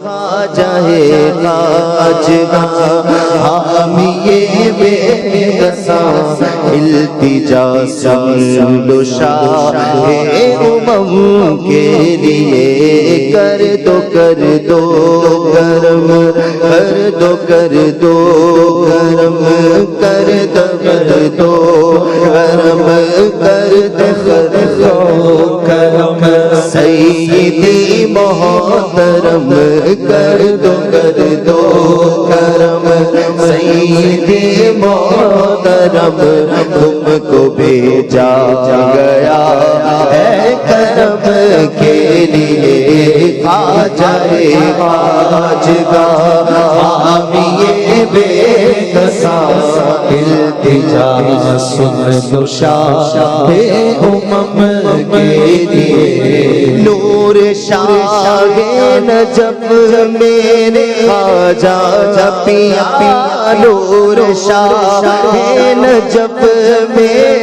خواجہ خواجگاہ حامی بے کساں التجا سن لو شاہ امم کے لیے کر دو کرم کر دو کرم کر دو کرم کر دو کرم سیدی محترم کر دو کرم سیدی محترم تم کو بھیجا گیا ہے کرم کے لیے خواجہ خواجگاہ حامی بے کساں التجا سن لو شاہ امم کے لیے نور شاہ نجف میرے خواجہ پیا نور شاہ نجف میرے